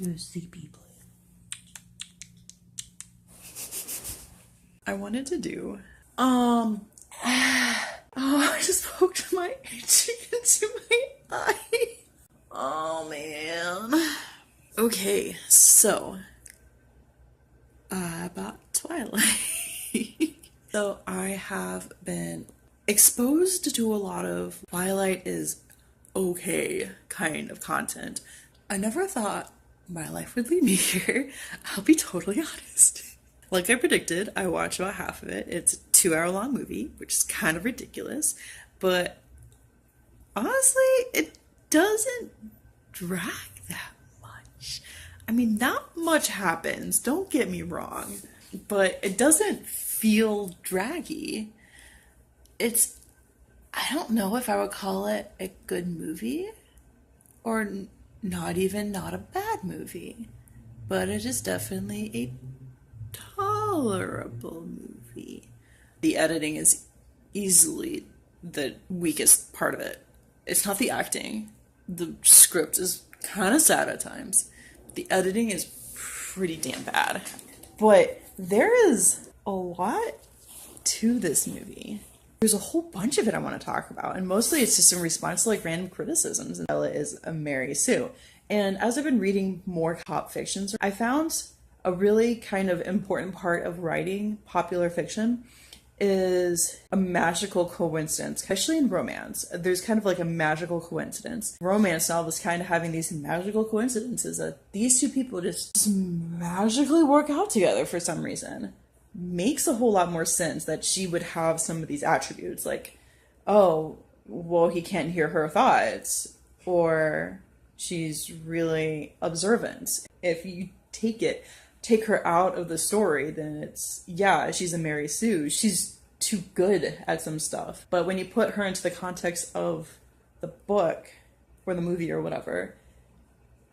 You sleepy boy. I wanted to do oh, I just poked my cheek into my eye. Oh man. Okay, so about Twilight. So I have been exposed to a lot of Twilight is okay kind of content. I never thought my life would lead me here. I'll be totally honest. Like I predicted, I watched about half of it. It's a 2 hour long movie, which is kind of ridiculous. But honestly, it doesn't drag that much. I mean, not much happens, don't get me wrong. But it doesn't feel draggy. I don't know if I would call it a good movie or not a bad movie, but it is definitely a tolerable movie. The editing is easily the weakest part of it. It's not the acting. The script is kind of sad at times. The editing is pretty damn bad. But there is a lot to this movie. There's a whole bunch of it I want to talk about, and mostly it's just in response to like random criticisms. And Bella is a Mary Sue. And as I've been reading more pop fictions, I found a really kind of important part of writing popular fiction is a magical coincidence, especially in romance. There's kind of like a magical coincidence. Romance novels kind of having these magical coincidences that these two people just magically work out together for some reason. Makes a whole lot more sense that she would have some of these attributes, like, oh, well, he can't hear her thoughts, or she's really observant. If you take her out of the story, then it's, yeah, she's a Mary Sue. She's too good at some stuff. But when you put her into the context of the book or the movie or whatever,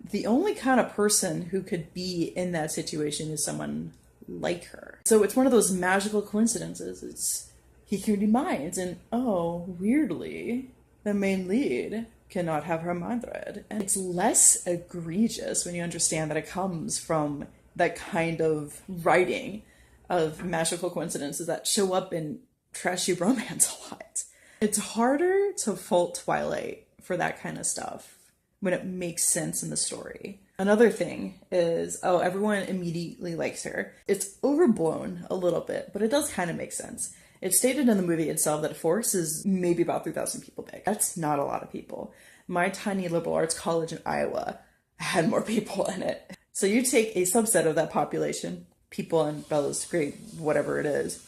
the only kind of person who could be in that situation is someone like her. So it's one of those magical coincidences. He can read minds, and oh, weirdly, the main lead cannot have her mind read. And it's less egregious when you understand that it comes from that kind of writing of magical coincidences that show up in trashy romance a lot. It's harder to fault Twilight for that kind of stuff when it makes sense in the story. Another thing is, oh, everyone immediately likes her. It's overblown a little bit, but it does kind of make sense. It's stated in the movie itself that Force is maybe about 3,000 people big. That's not a lot of people. My tiny liberal arts college in Iowa had more people in it. So you take a subset of that population, people in Bella's grade, whatever it is.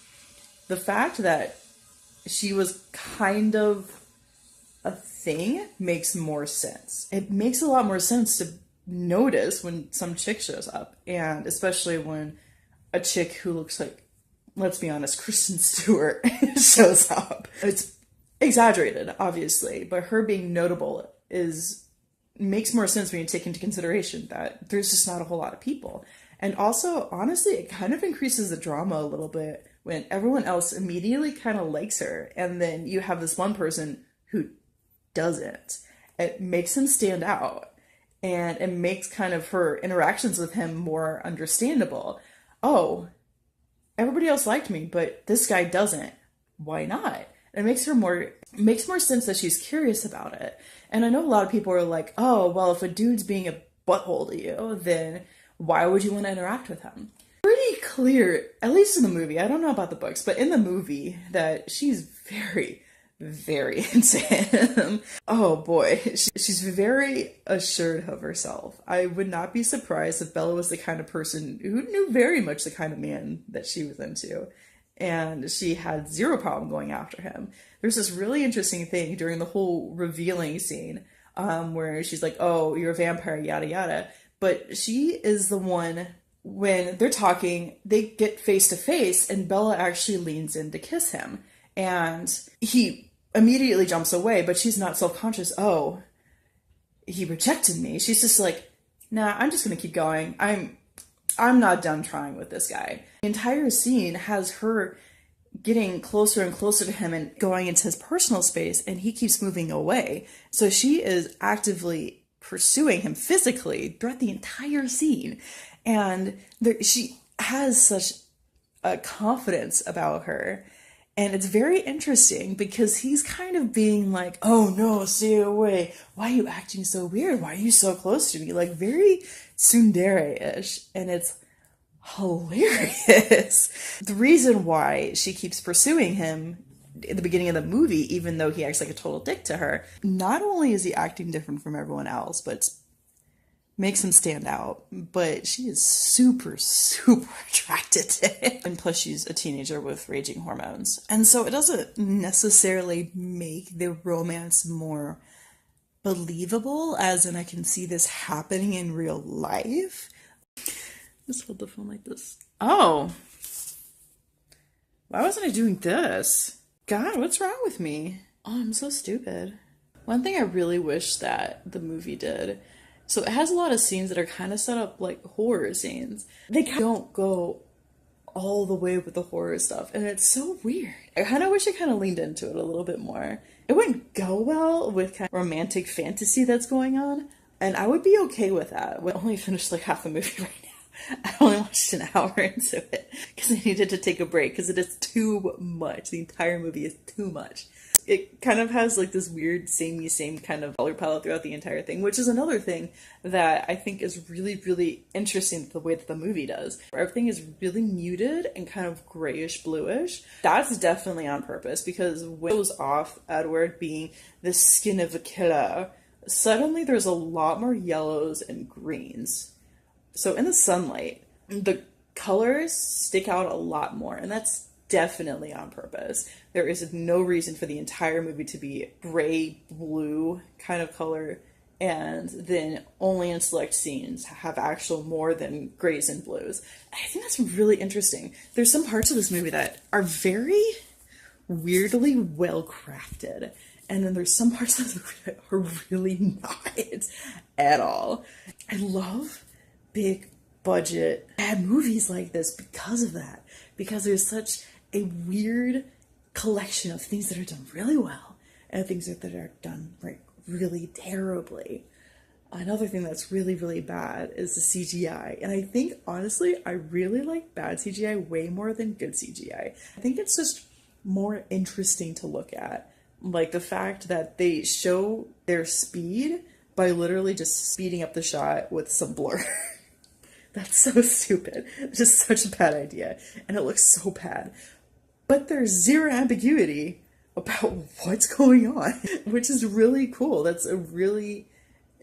The fact that she was kind of a thing makes more sense. It makes a lot more sense to notice when some chick shows up, and especially when a chick who looks like, let's be honest, Kristen Stewart shows up. It's exaggerated, obviously, but her being notable makes more sense when you take into consideration that there's just not a whole lot of people. And also, honestly, it kind of increases the drama a little bit when everyone else immediately kind of likes her, and then you have this one person who doesn't. It makes him stand out. And it makes kind of her interactions with him more understandable. Oh, everybody else liked me, but this guy doesn't. Why not? It makes more sense that she's curious about it. And I know a lot of people are like, oh, well, if a dude's being a butthole to you, then why would you want to interact with him? Pretty clear, at least in the movie, I don't know about the books, but in the movie, that she's very, very into him. Oh boy, she's very assured of herself. I would not be surprised if Bella was the kind of person who knew very much the kind of man that she was into, and she had zero problem going after him. There's this really interesting thing during the whole revealing scene where she's like, oh, you're a vampire, yada yada, but she is the one, when they're talking, they get face to face, and Bella actually leans in to kiss him. And he immediately jumps away, but she's not self-conscious. Oh, he rejected me. She's just like, nah, I'm just gonna keep going. I'm not done trying with this guy. The entire scene has her getting closer and closer to him and going into his personal space, and he keeps moving away. So she is actively pursuing him physically throughout the entire scene. And she has such a confidence about her. And it's very interesting because he's kind of being like, oh no, stay away. Why are you acting so weird? Why are you so close to me? Like very tsundere-ish. And it's hilarious. The reason why she keeps pursuing him in the beginning of the movie, even though he acts like a total dick to her, not only is he acting different from everyone else, but makes him stand out, but she is super, super attracted to him. And plus she's a teenager with raging hormones. And so it doesn't necessarily make the romance more believable, as in I can see this happening in real life. Just hold the phone like this. Oh. Why wasn't I doing this? God, what's wrong with me? Oh, I'm so stupid. One thing I really wish that the movie did, so it has a lot of scenes that are kind of set up like horror scenes. They don't go all the way with the horror stuff, and it's so weird. I kind of wish I kind of leaned into it a little bit more. It wouldn't go well with kind of romantic fantasy that's going on, and I would be okay with that. We only finished like half the movie right now. I only watched an hour into it because I needed to take a break because it is too much. The entire movie is too much. It kind of has like this weird samey same kind of color palette throughout the entire thing, which is another thing that I think is really, really interesting, the way that the movie does. Everything is really muted and kind of grayish bluish. That's definitely on purpose, because when it goes off Edward being the skin of a killer, suddenly there's a lot more yellows and greens. So in the sunlight, the colors stick out a lot more, and that's definitely on purpose. There is no reason for the entire movie to be gray, blue kind of color, and then only in select scenes have actual more than grays and blues. I think that's really interesting. There's some parts of this movie that are very weirdly well crafted, and then there's some parts of the movie that are really not at all. I love big budget bad movies like this because of that, because there's such a weird collection of things that are done really well and things that are done like really terribly. Another thing that's really, really bad is the CGI, and I think honestly I really like bad CGI way more than good CGI. I think it's just more interesting to look at, like the fact that they show their speed by literally just speeding up the shot with some blur. That's so stupid. It's just such a bad idea. And it looks so bad. But there's zero ambiguity about what's going on, which is really cool. That's a really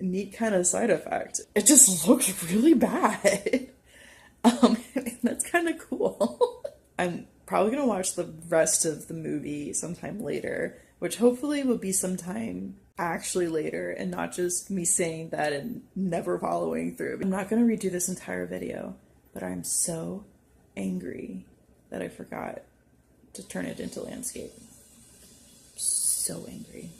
neat kind of side effect. It just looks really bad. And that's kind of cool. I'm probably going to watch the rest of the movie sometime later, which hopefully will be sometime actually later and not just me saying that and never following through. I'm not going to redo this entire video, but I'm so angry that I forgot to turn it into landscape. So angry.